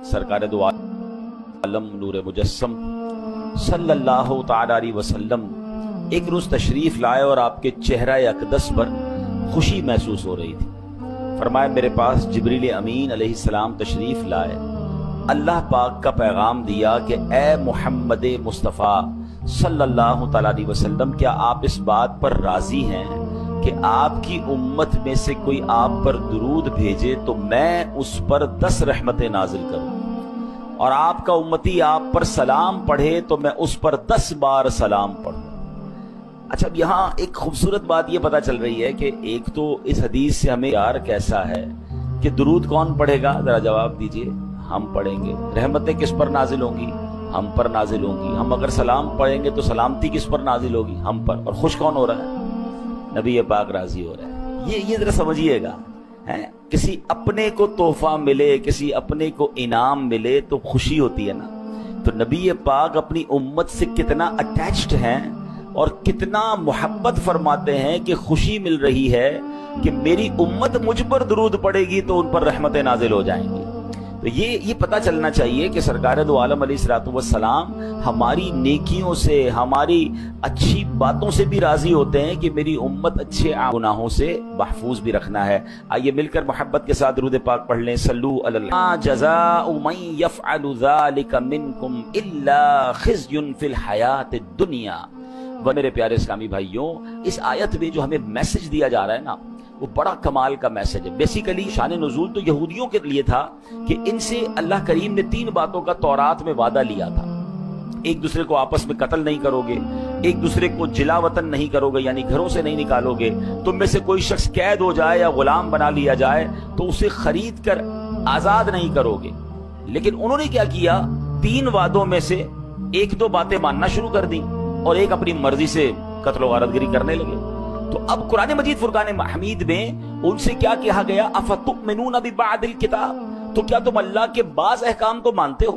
सरकार दो आलम नूर मुजस्सम सल्लल्लाहु ताला अलैहि वसल्लम एक रोज तशरीफ लाए और आपके चेहरा अक़दस पर खुशी महसूस हो रही थी। फरमाया मेरे पास जिब्रील अमीन अलैहिस्सलाम तशरीफ लाए, अल्लाह पाक का पैगाम दिया कि ए मोहम्मद मुस्तफ़ा सल्लल्लाहु ताला अलैहि वसल्लम, क्या आप इस बात पर राजी हैं कि आपकी उम्मत में से कोई आप पर दुरूद भेजे तो मैं उस पर 10 रहमतें नाजिल करूं, और आपका उम्मती आप पर सलाम पढ़े तो मैं उस पर 10 बार सलाम पढ़ूं। अच्छा, अब यहाँ एक खूबसूरत बात यह पता चल रही है कि एक तो इस हदीस से हमें यार कैसा है कि दुरूद कौन पढ़ेगा, जरा जवाब दीजिए। हम पढ़ेंगे। रहमतें किस पर नाजिल होंगी? हम पर नाजिल होंगी। हम अगर सलाम पढ़ेंगे तो सलामती किस पर नाजिल होगी? हम पर। और खुश कौन हो रहा है? नबी पाक राजी हो रहा है। ये जरा समझिएगा, है किसी अपने को तोहफा मिले, किसी अपने को इनाम मिले तो खुशी होती है ना। तो नबी पाक अपनी उम्मत से कितना अटैच्ड हैं और कितना मोहब्बत फरमाते हैं कि खुशी मिल रही है कि मेरी उम्मत मुझ पर दुरूद पड़ेगी तो उन पर रहमतें नाजिल हो जाएंगी। तो ये पता चलना चाहिए कि सरकार दो आलम अलैहिस्सलातु वस्सलाम हमारी नेकियों से, हमारी अच्छी बातों से भी राजी होते हैं कि मेरी उम्मत अच्छे गुनाहों से महफूज भी रखना है। आइए मिलकर मोहब्बत के साथ दुरूद पाक पढ़ लें। सल्लू अला जज़ाउ मन यफ़अलु ज़ालिका मिनकुम इल्ला खिज़युन फिल हयातिद दुनिया। वह मेरे प्यारे इस्लामी भाइयों, इस आयत में जो हमें मैसेज दिया जा रहा है ना, वो बड़ा कमाल का मैसेज है। बेसिकली शान नुज़ूल तो यहूदियों के लिए था कि इनसे अल्लाह करीम ने 3 बातों का तौरात में वादा लिया था। एक दूसरे को आपस में कत्ल नहीं करोगे, एक दूसरे को जिला वतन नहीं करोगे, यानी घरों से नहीं निकालोगे, तुम में से कोई शख्स कैद हो जाए या गुलाम बना लिया जाए तो उसे खरीद कर आजाद नहीं करोगे। लेकिन उन्होंने क्या किया, 3 वादों में से 1-2 बातें मानना शुरू कर दी और एक अपनी मर्जी से कत्ल वारतगिरी करने लगे। तो अब कुरान मजीद फुरकान हमीद में उनसे क्या कहा गया, अफतुमिनून बिबादिल किताब, तो क्या तुम अल्लाह के बाज़ अहकाम को मानते हो?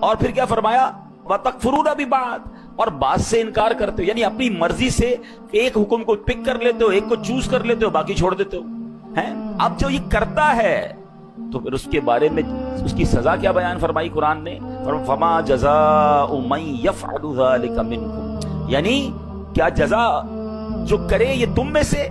और फिर क्या फरमाया, वतकफुरून बिबाद, और बाज़ से इनकार करते हो, यानी अपनी मर्जी से एक हुक्म को पिक कर लेते हो, एक को चूज कर लेते हो, बाकी छोड़ देते हो। हैं अब जो ये करता है तो फिर उसके बारे में उसकी सजा क्या बयान फरमाई कुरान ने, फमा जज़ाउ मन यफ़अलु ज़ालिका मिनकुम, यानी क्या जजा जो करे ये तुम में से,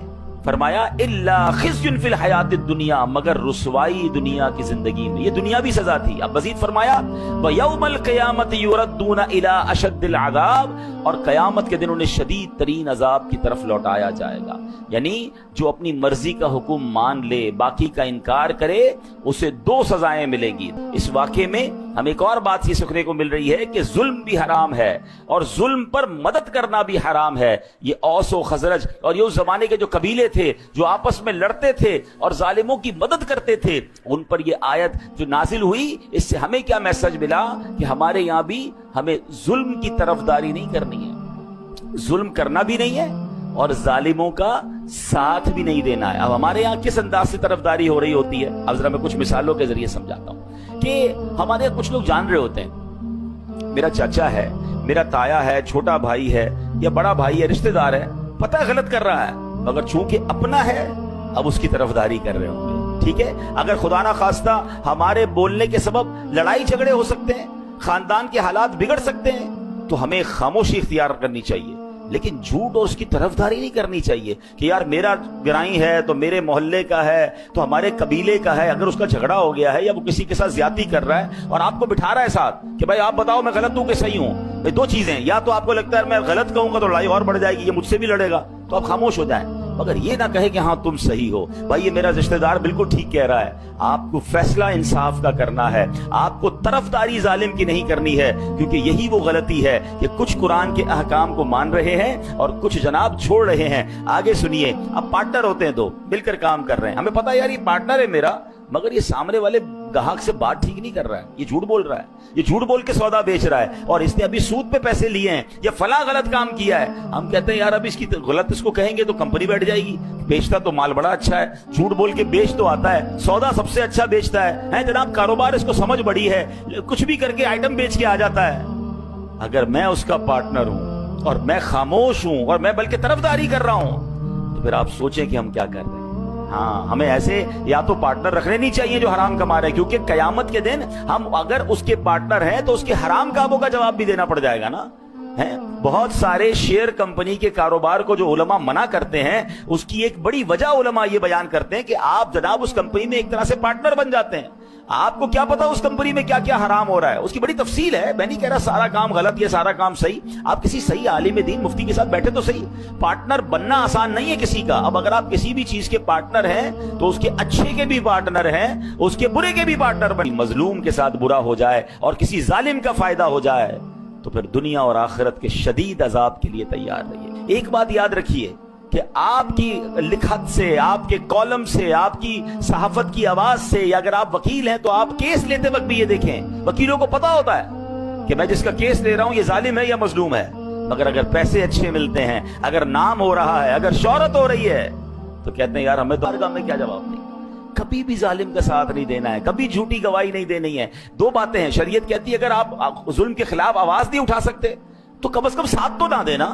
फरमाया इल्ला खिज़युन फिल हयातिद दुनिया, मगर रुसवाई दुनिया की जिंदगी में। ये दुनियावी सजा थी। अब मज़ीद फरमाया व यौमल क़यामति युरद्दूना इला अशद्दिल अज़ाब, और क़यामत के दिन उन्हें शदीद तरीन अजाब की तरफ लौटाया जाएगा। यानी जो अपनी मर्जी का हुक्म मान ले, बाकी का इनकार करे, उसे 2 सजाएं मिलेंगी। इस वाक़े में हमें एक और बात सीखने को मिल रही है कि जुल्म भी हराम है और जुल्म पर मदद करना भी हराम है। ये औस और खजरज और ये उस जमाने के जो कबीले थे जो आपस में लड़ते थे और जालिमों की मदद करते थे, उन पर ये आयत जो नाजिल हुई, इससे हमें क्या मैसेज मिला कि हमारे यहाँ भी हमें जुल्म की तरफदारी नहीं करनी है, जुल्म करना भी नहीं है और जालिमों का साथ भी नहीं देना है। अब हमारे यहाँ किस अंदाज से तरफदारी हो रही होती है, अब जरा मैं कुछ मिसालों के जरिए समझाता हूँ कि हमारे यहाँ कुछ लोग जान रहे होते हैं, मेरा चाचा है, मेरा ताया है, छोटा भाई है या बड़ा भाई है, रिश्तेदार है, पता है गलत कर रहा है, मगर चूंकि अपना है अब उसकी तरफदारी कर रहे होंगे। ठीक है, अगर खुदा ना खास्ता हमारे बोलने के सबब लड़ाई झगड़े हो सकते हैं, खानदान के हालात बिगड़ सकते हैं, तो हमें खामोशी इख्तियार करनी चाहिए, लेकिन झूठ और उसकी तरफदारी नहीं करनी चाहिए कि यार मेरा गिराई है तो मेरे मोहल्ले का है तो हमारे कबीले का है, अगर उसका झगड़ा हो गया है या वो किसी के साथ ज्यादती कर रहा है और आपको बिठा रहा है साथ कि भाई आप बताओ मैं गलत हूं कि सही हूं, भाई 2 चीजें, या तो आपको लगता है मैं गलत कहूंगा तो लड़ाई और बढ़ जाएगी, ये मुझसे भी लड़ेगा, तो आप खामोश हो जाएं, मगर ये ना कहे कि हाँ तुम सही हो, भाई ये मेरा रिश्तेदार बिल्कुल ठीक कह रहा है। आपको फैसला इंसाफ का करना है, आपको तरफदारी जालिम की नहीं करनी है, क्योंकि यही वो गलती है कि कुछ कुरान के अहकाम को मान रहे हैं और कुछ जनाब छोड़ रहे हैं। आगे सुनिए, अब पार्टनर होते हैं, 2 मिलकर काम कर रहे हैं, हमें पता है यार ये पार्टनर है मेरा, मगर ये सामने वाले ग्राहक से बात ठीक नहीं कर रहा है, ये झूठ बोल रहा है, ये झूठ बोल के सौदा बेच रहा है और इसने अभी सूद पे पैसे लिए हैं, या फला गलत काम किया है। हम कहते हैं यार अब इसकी गलत इसको कहेंगे तो कंपनी बैठ जाएगी, बेचता तो माल बड़ा अच्छा है, झूठ बोल के बेच तो आता है, सौदा सबसे अच्छा बेचता है जनाब, कारोबार इसको समझ बड़ी है, कुछ भी करके आइटम बेच के आ जाता है। अगर मैं उसका पार्टनर हूं और मैं खामोश हूं और मैं बल्कि तरफदारी कर रहा हूं, तो फिर आप सोचें कि हम क्या कर रहे हैं। ہاں ہمیں ایسے یا تو پارٹنر رکھنے نہیں چاہیے جو حرام کما رہے ہیں، کیونکہ قیامت کے دن ہم اگر اس کے پارٹنر ہیں تو اس کے حرام کاموں کا جواب بھی دینا پڑ جائے گا نا. بہت سارے شیئر کمپنی کے کاروبار کو جو علماء منع کرتے ہیں، اس کی ایک بڑی وجہ علماء یہ بیان کرتے ہیں کہ آپ جناب اس کمپنی میں ایک طرح سے پارٹنر بن جاتے ہیں. آپ کو کیا پتا اس کمپنی میں کیا کیا حرام ہو رہا ہے، اس کی بڑی تفصیل ہے. میں نہیں کہہ رہا سارا کام غلط یا سارا کام صحیح. آپ کسی صحیح عالم دین مفتی کے ساتھ بیٹھے تو صحیح. پارٹنر بننا آسان نہیں ہے کسی کا. اب اگر آپ کسی بھی چیز کے پارٹنر ہیں تو اس کے اچھے کے بھی پارٹنر ہیں، اس کے برے کے بھی پارٹنر بن. مظلوم کے ساتھ برا ہو جائے اور کسی ظالم کا فائدہ ہو جائے تو پھر دنیا اور آخرت کے شدید عذاب کے لیے تیار رہیے. ایک بات یاد رکھیے کہ آپ کی لکھت سے، آپ کے کالم سے، آپ کی صحافت کی آواز سے، یا اگر آپ وکیل ہیں تو آپ کیس لیتے وقت بھی یہ دیکھیں، وکیلوں کو پتا ہوتا ہے کہ میں جس کا کیس لے رہا ہوں یہ ظالم ہے یا مظلوم ہے. مگر اگر پیسے اچھے ملتے ہیں، اگر نام ہو رہا ہے، اگر شہرت ہو رہی ہے تو کہتے ہیں یار ہمیں تو ہر میں کیا جواب دیں. کبھی بھی ظالم کا ساتھ نہیں دینا ہے، کبھی جھوٹی گواہی نہیں دینی ہے. دو باتیں ہیں. شریعت کہتی ہے اگر آپ ظلم کے خلاف آواز نہیں اٹھا سکتے تو کم از کم ساتھ تو نہ دینا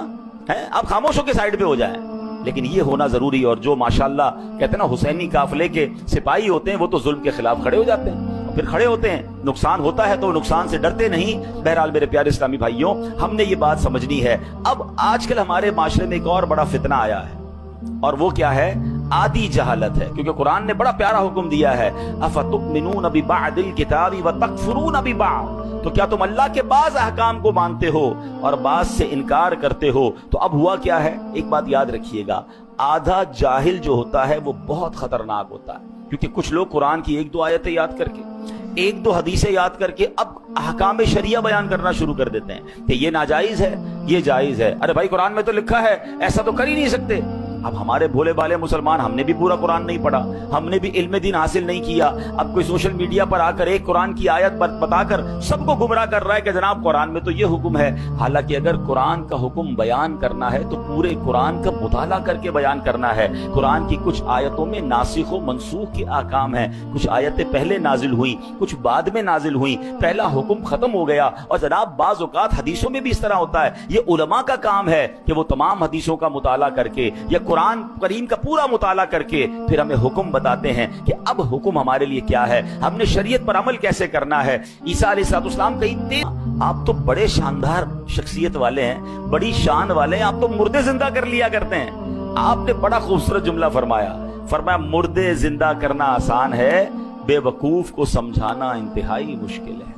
ہے، آپ خاموش ہو کے سائڈ پہ ہو جائیں. لیکن یہ ہونا ضروری. اور جو ماشاءاللہ کہتے ہیں نا حسینی قافلے کے سپاہی ہوتے ہیں وہ تو ظلم کے خلاف کھڑے ہو جاتے ہیں، پھر کھڑے ہوتے ہیں. نقصان ہوتا ہے تو نقصان سے ڈرتے نہیں. بہرحال میرے پیارے اسلامی بھائیوں، ہم نے یہ بات سمجھنی ہے. اب آج کل ہمارے معاشرے میں ایک اور بڑا فتنہ آیا ہے، اور وہ کیا ہے؟ آدھی جہالت ہے. کیونکہ قرآن نے بڑا پیارا حکم دیا ہے، افتؤمنون ببعض الکتاب وتکفرون ببعض. تو کیا تم اللہ کے بعض احکام کو مانتے ہو اور بعض سے انکار کرتے ہو؟ تو اب ہوا کیا ہے؟ ایک بات یاد رکھیے گا، آدھا جاہل جو ہوتا ہے وہ بہت خطرناک ہوتا ہے. کیونکہ کچھ لوگ قرآن کی ایک دو آیتیں یاد کر کے، ایک دو حدیثیں یاد کر کے اب احکام شریعہ بیان کرنا شروع کر دیتے ہیں کہ یہ ناجائز ہے، یہ جائز ہے. ارے بھائی قرآن میں تو لکھا ہے، ایسا تو کر ہی نہیں سکتے. اب ہمارے بھولے بالے مسلمان، ہم نے بھی پورا قرآن نہیں پڑھا، ہم نے بھی علم دین حاصل نہیں کیا. اب کوئی سوشل میڈیا پر آ کر ایک قرآن کی آیت بتا کر سب کو گمراہ کر رہا ہے کہ جناب قرآن میں تو یہ حکم ہے. حالانکہ اگر قرآن کا حکم بیان کرنا ہے تو پورے قرآن کا مطالعہ کر کے بیان کرنا ہے. قرآن کی کچھ آیتوں میں ناسخ و منسوخ کے احکام ہیں. کچھ آیتیں پہلے نازل ہوئیں، کچھ بعد میں نازل ہوئیں. پہلا حکم ختم ہو گیا. اور جناب بعض اوقات حدیثوں میں بھی اس طرح ہوتا ہے. یہ علماء کا کام ہے کہ وہ تمام حدیثوں کا مطالعہ کر کے یا قرآن کریم کا پورا مطالعہ کر کے پھر ہمیں حکم بتاتے ہیں کہ اب حکم ہمارے لیے کیا ہے، ہم نے شریعت پر عمل کیسے کرنا ہے. عیسیٰ علیہ السلام کہتے ہیں آپ تو بڑے شاندار شخصیت والے ہیں، بڑی شان والے ہیں، آپ تو مردے زندہ کر لیا کرتے ہیں. آپ نے بڑا خوبصورت جملہ فرمایا مردے زندہ کرنا آسان ہے، بے وقوف کو سمجھانا انتہائی مشکل ہے.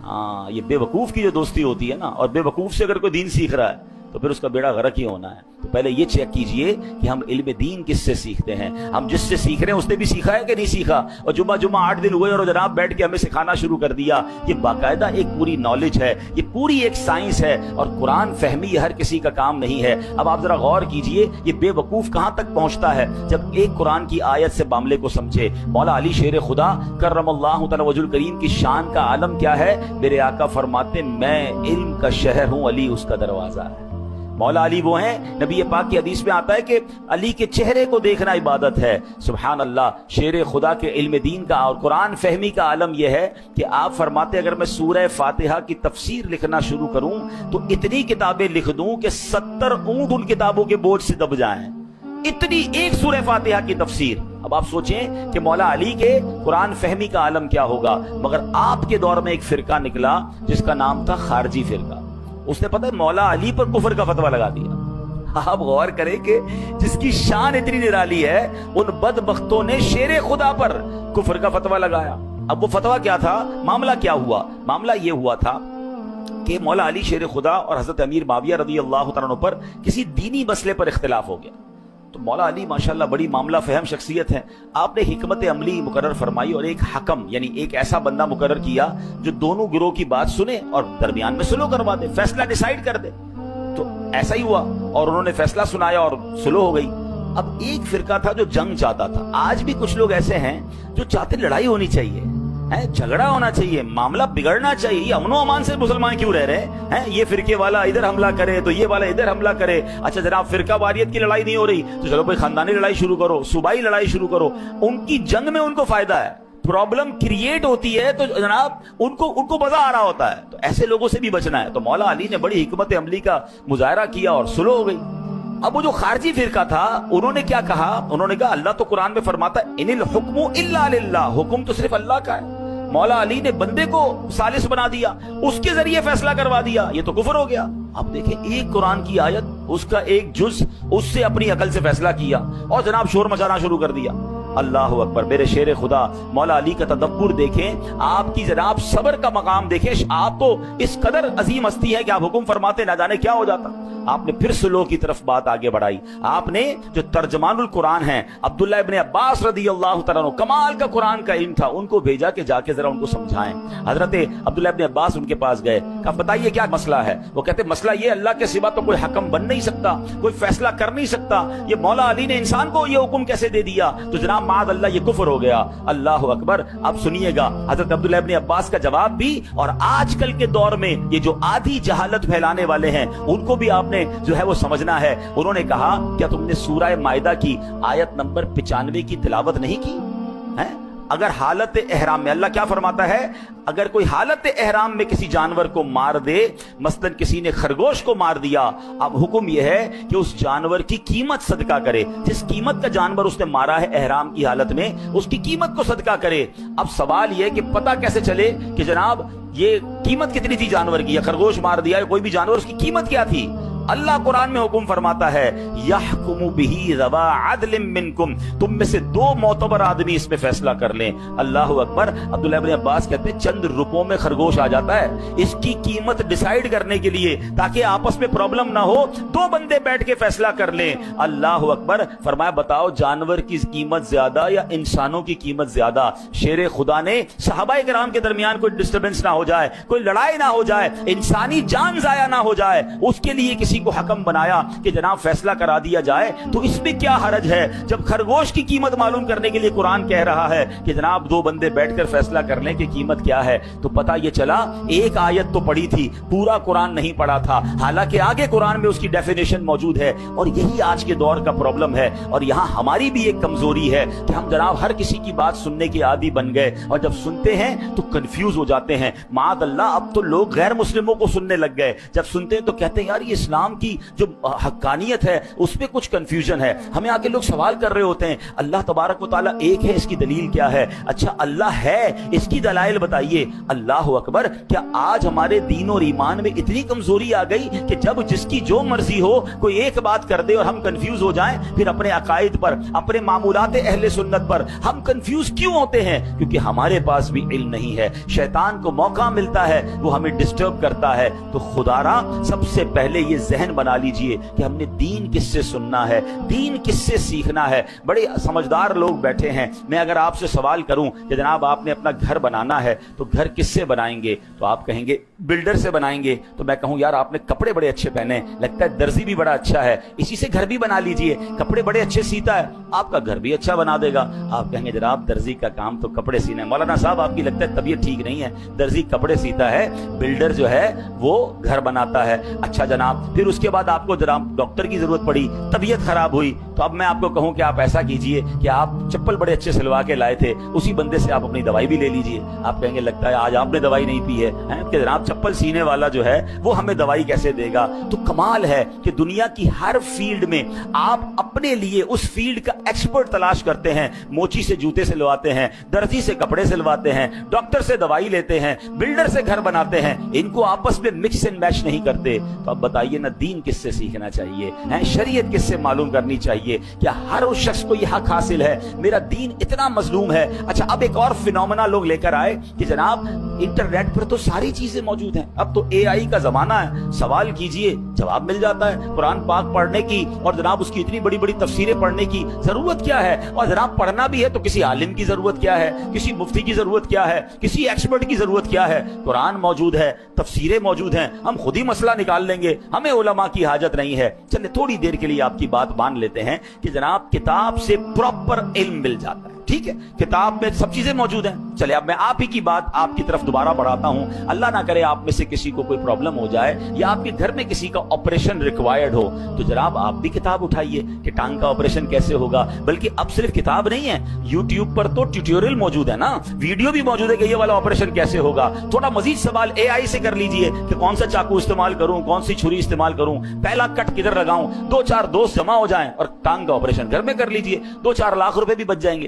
ہاں، یہ بے وقوف کی جو دوستی ہوتی ہے نا، اور بے وقوف سے اگر کوئی دین سیکھ رہا ہے تو پھر اس کا بیڑا غرق ہی ہونا ہے. تو پہلے یہ چیک کیجئے کہ ہم علم دین کس سے سیکھتے ہیں. ہم جس سے سیکھ رہے ہیں اس نے بھی سیکھا ہے کہ نہیں سیکھا. اور جمعہ 8 دن ہوئے اور جناب بیٹھ کے ہمیں سکھانا شروع کر دیا. یہ باقاعدہ ایک پوری نالج ہے، یہ پوری ایک سائنس ہے. اور قرآن فہمی یہ ہر کسی کا کام نہیں ہے. اب آپ ذرا غور کیجئے یہ بے وقوف کہاں تک پہنچتا ہے جب ایک قرآن کی آیت سے معاملے کو سمجھے. مولا علی شیر خدا کرم اللہ تعالی وجہ الکریم کی شان کا عالم کیا ہے؟ میرے آقا فرماتے میں علم کا شہر ہوں، علی اس کا دروازہ ہے. مولا علی وہ ہیں، نبی پاک کی حدیث میں آتا ہے کہ علی کے چہرے کو دیکھنا عبادت ہے. سبحان اللہ. شیر خدا کے علم دین کا اور قرآن فہمی کا عالم یہ ہے کہ آپ فرماتے اگر میں سورہ فاتحہ کی تفسیر لکھنا شروع کروں تو اتنی کتابیں لکھ دوں کہ 70 اونٹ ان کتابوں کے بوجھ سے دب جائیں. اتنی ایک سورہ فاتحہ کی تفسیر. اب آپ سوچیں کہ مولا علی کے قرآن فہمی کا عالم کیا ہوگا. مگر آپ کے دور میں ایک فرقہ نکلا جس کا نام تھا خارجی فرقہ. اس نے پتہ ہے مولا علی پر کفر کا فتویٰ لگا دیا. آپ غور کریں کہ جس کی شان اتنی نرالی ہے ان بدبختوں نے شیر خدا پر کفر کا فتویٰ لگایا. اب وہ فتویٰ کیا تھا؟ معاملہ کیا ہوا؟ معاملہ یہ ہوا تھا کہ مولا علی شیر خدا اور حضرت امیر معاویہ رضی اللہ تعالیٰ عنہ پر کسی دینی مسئلے پر اختلاف ہو گیا. تو مولا علی ماشاءاللہ بڑی معاملہ فہم شخصیت ہے. آپ نے حکمت عملی مقرر فرمائی اور ایک حکم یعنی ایک ایسا بندہ مقرر کیا جو دونوں گروہ کی بات سنے اور درمیان میں سلو کروا دے، فیصلہ ڈیسائیڈ کر دے. تو ایسا ہی ہوا اور انہوں نے فیصلہ سنایا اور سلو ہو گئی. اب ایک فرقہ تھا جو جنگ چاہتا تھا. آج بھی کچھ لوگ ایسے ہیں جو چاہتے لڑائی ہونی چاہیے، جھگڑا ہونا چاہیے، معاملہ بگڑنا چاہیے. یہ امن و امان سے مسلمان کیوں رہ رہے ہیں؟ یہ فرقے والا ادھر حملہ کرے تو یہ والا ادھر حملہ کرے. اچھا جناب فرقہ واریت کی لڑائی نہیں ہو رہی تو چلو بھائی خاندانی لڑائی شروع کرو، صوبائی لڑائی شروع کرو. ان کی جنگ میں ان کو فائدہ ہے، پرابلم کریٹ ہوتی ہے تو جناب ان کو مزہ آ رہا ہوتا ہے. تو ایسے لوگوں سے بھی بچنا ہے. تو مولا علی نے بڑی حکمت عملی کا مظاہرہ کیا اور سلو ہو گئی. अब वो जो खारजी फिरका था, उन्होंने क्या कहा, उन्होंने कहा अल्लाह तो कुरान में फरमाता है इनिल हुक्मु इल्ला लिल्लाह, हुक्म तो सिर्फ अल्लाह का है। मौला अली ने बंदे को सालिस बना दिया, उसके जरिए फैसला करवा दिया, ये तो कुफर हो गया। अब देखें, एक कुरान की आयत, उसका एक जुज, उससे अपनी अकल से फैसला किया और जनाब शोर मचाना शुरू कर दिया। अल्लाह अकबर, मेरे शेर खुदा मौला अली का तदब्बुर देखें, आपकी जनाब सब्र का मकाम देखें। आप तो इस कदर अजीम हस्ती है कि आप हुक्म फरमाते ना जाने क्या हो जाता। आपने फिर सुलूह की तरफ बात आगे बढ़ाई। आपने जो तर्जमानुल कुरान है अब्दुल्लाह इब्ने अब्बास रदी अल्लाह तआला अन्हु, कमाल का कुरान का इल्म था, उनको भेजा कि जाके जरा उनको समझाएं। हजरत अब्दुल्लाह इब्ने अब्बास उनके पास गए, कहा बताइए क्या मसला है। वो कहते मसला ये, अल्लाह के सिवा तो कोई हकम बन नहीं सकता, कोई फैसला कर नहीं सकता, ये मौला अली ने इंसान को ये हुक्म कैसे दे दिया, तो जनाब माद अल्लाह ये कुफर हो गया। अल्लाह अकबर। अब सुनिएगा हजरत अब्दुल्लाह इब्ने अब्बास का जवाब भी, और आजकल के दौर में ये जो आधी जहालत फैलाने वाले हैं उनको भी आपने जो है वो समझना है। उन्होंने कहा क्या तुमने सूरह माइदा की आयत नंबर 95 की तिलावत नहीं की है? अगर हालत एहराम में, अल्लाह क्या फरमाता है, अगर कोई हालत एहराम में किसी जानवर को मार दे, मसलन किसी ने खरगोश को मार दिया, अब हुक्म यह है कि उस जानवर की कीमत सदका करे। जिस कीमत का जानवर उसने मारा है एहराम की हालत में, उसकी कीमत को सदका करे। अब सवाल यह कि पता कैसे चले कि जनाब ये कीमत कितनी थी जानवर की, या खरगोश मार दिया या कोई भी जानवर, उसकी कीमत क्या थी। अल्लाह कुरान में हुक्म फरमाता है यहकुमु बिही ज़वा अदलिम मिनकुम, तुम में से 2 मोतबर आदमी इसमें फैसला कर लें। अल्लाह अकबर। अब्दुल्लाह इब्ने अब्बास कहते हैं चंद रुपयों में खरगोश आ जाता है, इसकी कीमत डिसाइड करने के लिए, ताकि आपस में प्रॉब्लम ना हो, 2 बंदे बैठ के फैसला कर लें। अल्लाह अकबर। फरमाया बताओ जानवर की कीमत ज्यादा या इंसानों की कीमत ज्यादा। शेर खुदा ने सहाबाए किराम के दरमियान कोई डिस्टर्बेंस ना हो जाए, कोई लड़ाई ना हो जाए, इंसानी जान जाया ना हो जाए, उसके लिए किसी को हकम बनाया कि जनाब फैसला करा दिया जाए। तो इसमें क्या हरज है जब खरगोश की कीमत मालूम करने के लिए कुरान कह रहा है कि जनाब 2 बंदे बैठकर फैसला कर लें कि कीमत क्या है। तो पता ये चला एक आयत तो पढ़ी थी, पूरा कुरान नहीं पढ़ा था, हालांकि आगे कुरान में उसकी डेफिनेशन मौजूद है। और यही आज के दौर का प्रॉब्लम है, और यहां हमारी भी एक कमजोरी है कि हम जनाब हर किसी की बात सुनने के आदी बन गए, और जब सुनते हैं तो कंफ्यूज हो जाते हैं। माद अल्लाह, अब तो लोग गैर मुस्लिमों को सुनने लग गए, जब सुनते हैं तो कहते हैं यार ये इस्लाम की जो हक्कानियत है उसमें कुछ कंफ्यूजन है। हमें आगे लोग सवाल कर रहे होते हैं अल्लाह तबारक व तआला एक है, इसकी दलील क्या है। अच्छा अल्लाह है, इसकी दलाइल बताइए। अल्लाह अकबर। क्या आज हमारे दीन और ईमान में इतनी कमजोरी आ गई कि जब जिसकी जो मर्जी हो कोई एक बात कर दे और हम कंफ्यूज हो जाएं, फिर अपने अकायद पर, अपने मामूलात अहले सुन्नत पर हम कंफ्यूज क्यों होते हैं? क्योंकि हमारे पास भी इल्म नहीं है, शैतान को मौका मिलता है, वो हमें डिस्टर्ब करता है। तो खुदारा सबसे पहले ये जहन बना लीजिए कि हमने दीन किससे सुनना है, दीन किससे सीखना है। बड़े समझदार लोग बैठे हैं। मैं अगर आपसे सवाल करूं कि जनाब आपने अपना घर बनाना है तो घर किससे बनाएंगे, तो आप कहेंगे बिल्डर से बनाएंगे। तो मैं कहूं यार आपने कपड़े बड़े अच्छे पहने, लगता है दर्जी भी बड़ा अच्छा है, इसी से घर भी बना लीजिए, कपड़े बड़े अच्छे सीता है, आपका घर भी अच्छा बना देगा। आप कहेंगे जनाब दर्जी का काम तो कपड़े सीना है। मौलाना साहब आपकी लगता है तबीयत ठीक नहीं है, दर्जी कपड़े सीता है, बिल्डर जो है वो घर बनाता है। अच्छा जनाब, फिर उसके बाद आपको जनाब डॉक्टर की जरूरत पड़ी, तबीयत खराब हुई, तो अब मैं आपको कहूं कि आप ऐसा कीजिए कि आप चप्पल बड़े अच्छे सिलवा के लाए थे, उसी बंदे से आप अपनी दवाई भी ले लीजिए। आप कहेंगे लगता है आज आपने दवाई नहीं पी है, कि जनाब चप्पल सीने वाला जो है वो हमें दवाई कैसे देगा। तो कमाल है कि दुनिया की हर फील्ड में आप अपने लिए उस फील्ड का एक्सपर्ट तलाश करते हैं। मोची से जूते सिलवाते हैं, दर्जी से कपड़े सिलवाते हैं, डॉक्टर से दवाई लेते हैं, बिल्डर से घर बनाते हैं, इनको आपस में मिक्स एंड मैच नहीं करते। तो अब बताइए ना दीन किससे सीखना चाहिए है, शरीयत किससे मालूम करनी चाहिए? क्या हर उस शख्स को यह हक हासिल है? मेरा दीन इतना मजलूम है। अच्छा अब एक और फिनोमेना लोग लेकर आए कि जनाब इंटरनेट पर तो सारी चीजें मौजूद हैं, अब तो एआई का जमाना है, सवाल कीजिए जवाब मिल जाता है। कुरान पाक पढ़ने की और जनाब उसकी इतनी बड़ी बड़ी तफसीरें पढ़ने की जरूरत क्या है? और जनाब पढ़ना भी है तो किसी आलिम की जरूरत क्या है, किसी मुफ्ती की जरूरत क्या है, किसी एक्सपर्ट की जरूरत क्या है? कुरान मौजूद है, तफसीरें मौजूद हैं, हम खुद ही मसला निकाल लेंगे, हमें उलमा की हाजत नहीं है। चलिए थोड़ी देर के लिए आपकी बात मान लेते हैं कि जनाब किताब से प्रॉपर इल्म मिल जाता है। ٹھیک ہے, کتاب میں سب چیزیں موجود ہیں. چلے اب میں آپ ہی کی بات آپ کی طرف دوبارہ بڑھاتا ہوں. اللہ نہ کرے آپ میں سے کسی کو کوئی پرابلم ہو جائے یا آپ کے گھر میں کسی کا آپریشن ریکوائرڈ ہو, تو جناب آپ بھی کتاب اٹھائیے کہ ٹانگ کا آپریشن کیسے ہوگا. بلکہ اب صرف کتاب نہیں ہے, یوٹیوب پر تو ٹیوٹوریل موجود ہے نا, ویڈیو بھی موجود ہے کہ یہ والا آپریشن کیسے ہوگا. تھوڑا مزید سوال اے آئی سے کر لیجئے کہ کون سا چاقو استعمال کروں, کون سی چھری استعمال کروں, پہلا کٹ کدھر لگاؤں. 2-4 دوست جمع ہو جائیں اور ٹانگ کا آپریشن گھر میں کر لیجئے, 2-4 لاکھ روپے بھی بچ جائیں گے.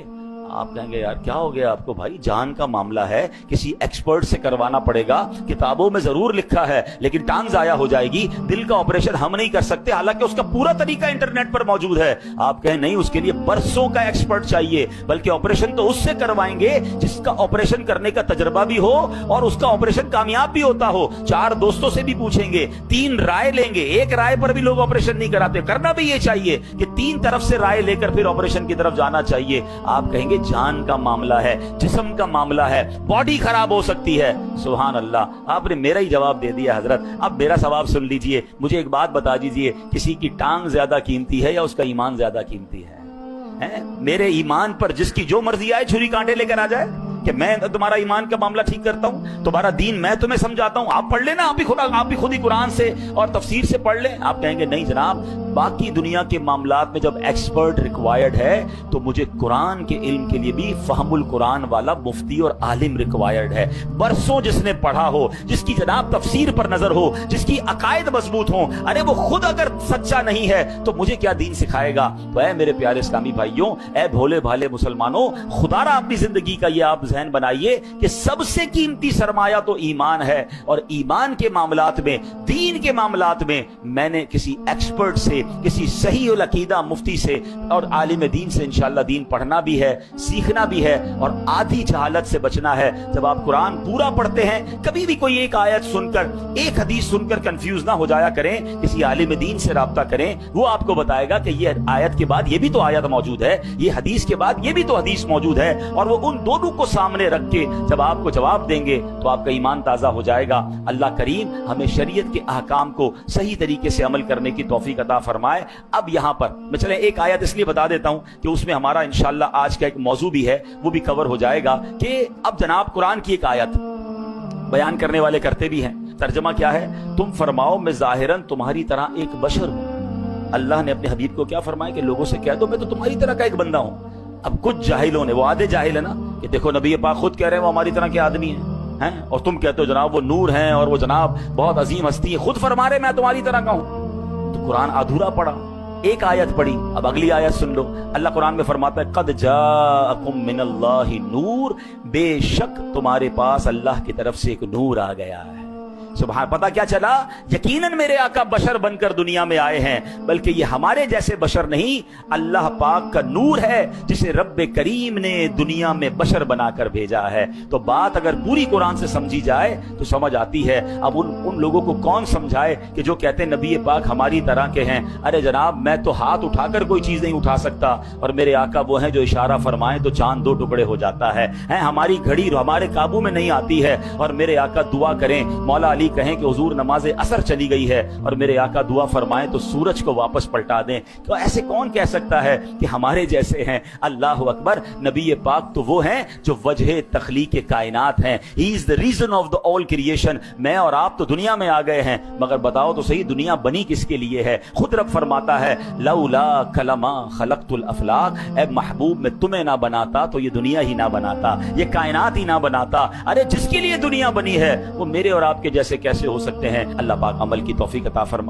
آپ کہیں گے یار کیا ہو گیا آپ کو, بھائی جان کا معاملہ ہے, کسی ایکسپرٹ سے کروانا پڑے گا. کتابوں میں ضرور لکھا ہے لیکن ٹانگ ضائع ہو جائے گی. دل کا آپریشن ہم نہیں کر سکتے, حالانکہ اس کا پورا طریقہ انٹرنیٹ پر موجود ہے. آپ کہیں نہیں, اس کے لیے برسوں کا ایکسپرٹ چاہیے. بلکہ آپریشن تو اس سے کروائیں گے جس کا آپریشن کرنے کا تجربہ بھی ہو اور اس کا آپریشن کامیاب بھی ہوتا ہو. 4 دوستوں سے بھی پوچھیں گے, 3 رائے لیں گے. ایک رائے پر بھی لوگ آپریشن نہیں کراتے. کرنا بھی یہ چاہیے کہ 3 طرف سے رائے لے کر پھر آپریشن کی طرف جانا چاہیے. آپ کہیں گے جان کا معاملہ ہے, جسم کا معاملہ ہے, باڈی خراب ہو سکتی ہے. سبحان اللہ, آپ نے میرا ہی جواب دے دیا حضرت. اب میرا ثواب سن لیجئے. مجھے ایک بات بتا دیجئے, کسی کی ٹانگ زیادہ قیمتی ہے یا اس کا ایمان زیادہ قیمتی ہے؟ میرے ایمان پر جس کی جو مرضی آئے چھری کانٹے لے کر آ جائے کہ میں تمہارا ایمان کا معاملہ ٹھیک کرتا ہوں, تمہارا دین میں تمہیں سمجھاتا ہوں, آپ پڑھ لیں نا, آپ بھی خود ہی قرآن سے اور تفسیر سے پڑھ لیں. آپ کہیں گے نہیں جناب, باقی دنیا کے معاملات میں جب ایکسپرٹ ریکوائرڈ ہے تو مجھے قرآن کے علم کے لیے بھی فہم القرآن والا مفتی اور عالم ریکوائرڈ ہے. برسوں جس نے پڑھا ہو, جس کی جناب تفسیر پر نظر ہو, جس کی عقائد مضبوط ہوں. ارے وہ خود اگر سچا نہیں ہے تو مجھے کیا دین سکھائے گا. تو اے میرے پیارے اسلامی بھائیوں, اے بھولے بھالے مسلمانوں, خدا را اپنی زندگی کا یہ آپ ذہن بنائیے کہ سب سے قیمتی سرمایہ تو ایمان ہے. اور ایمان کے معاملات میں, دین کے معاملات میں میں نے کسی ایکسپرٹ سے, کسی صحیح العقیدہ مفتی سے اور عالم دین سے انشاءاللہ دین پڑھنا بھی ہے, سیکھنا بھی ہے اور آدھی جہالت سے بچنا ہے. جب آپ قرآن پورا پڑھتے ہیں, کبھی بھی کوئی ایک آیت سن کر, ایک حدیث سن کر کنفیوز نہ ہو جایا کریں. کسی عالم دین سے رابطہ کریں, وہ آپ کو بتائے گا کہ یہ آیت کے بعد یہ بھی تو آیت موجود ہے, یہ حدیث کے بعد یہ بھی تو حدیث موجود ہے. اور وہ ان دونوں کو سامنے رکھ کے جب آپ کو جواب دیں گے تو آپ کا ایمان تازہ ہو جائے گا. اللہ کریم ہمیں شریعت کے احکام کو صحیح طریقے سے عمل کرنے کی توفیق عطا فرمائے. اب یہاں پر میں چلیں ایک آیت اس لیے بتا دیتا ہوں کہ اس میں ہمارا انشاءاللہ آج کا ایک موضوع بھی ہے, وہ بھی کور ہو جائے گا. کہ اب جناب قرآن کی ایک آیت بیان کرنے والے کرتے بھی ہیں, ترجمہ کیا ہے, تم فرماؤ میں ظاہراً تمہاری طرح ایک بشر ہوں. اللہ نے اپنے حبیب کو کیا فرمایا کہ لوگوں سے کہہ دو میں تو تمہاری طرح کا ایک بندہ ہوں. اب کچھ جاہلوں نے, وہ آدھے جاہل ہے نا, کہ دیکھو نبی پاک خود کہہ رہے ہیں وہ ہماری طرح کے آدمی ہیں, اور تم کہتے ہو جناب وہ نور ہیں اور وہ جناب بہت عظیم ہستی ہے, خود فرما رہے میں تمہاری طرح کا ہوں. تو قرآن ادھورا پڑا, ایک آیت پڑھی. اب اگلی آیت سن لو. اللہ قرآن میں فرماتا ہے قد جاءکم من اللہ نور, بے شک تمہارے پاس اللہ کی طرف سے ایک نور آ گیا ہے. سبحان, پتہ کیا چلا, یقیناً میرے آقا بشر بن کر دنیا میں آئے ہیں, بلکہ یہ ہمارے جیسے بشر نہیں, اللہ پاک کا نور ہے جسے رب کریم نے دنیا میں بشر بنا کر بھیجا ہے. تو بات اگر پوری قرآن سے سمجھی جائے تو سمجھ آتی ہے. اب ان لوگوں کو کون سمجھائے کہ جو کہتے ہیں نبی پاک ہماری طرح کے ہیں. ارے جناب میں تو ہاتھ اٹھا کر کوئی چیز نہیں اٹھا سکتا, اور میرے آقا وہ ہیں جو اشارہ فرمائیں تو چاند 2 ٹکڑے ہو جاتا ہے. ہماری گھڑی ہمارے قابو میں نہیں آتی ہے, اور میرے آقا دعا کریں, مولا علی کہیں کہ حضور نماز عصر چلی گئی ہے, اور میرے آقا دعا فرمائیں تو سورج کو واپس پلٹا دیں. تو ایسے کون کہہ سکتا ہے کہ ہمارے جیسے ہیں؟ اللہ اکبر. نبی پاک تو وہ ہیں جو وجہ تخلیق کائنات ہیں. He is the reason of the all creation. میں اور آپ تو دنیا میں آ گئے ہیں, مگر بتاؤ تو صحیح دنیا بنی کس کے لیے ہے؟ خود رب فرماتا ہے لولا کلما خلقت الافلاق, اے محبوب میں تمہیں نہ بناتا تو یہ دنیا ہی نہ بناتا, یہ کائنات ہی نہ بناتا. ارے جس کے لیے دنیا بنی ہے وہ میرے اور آپ کے جیسے کیسے ہو سکتے ہیں؟ اللہ پاک عمل کی توفیق عطا فرمائے.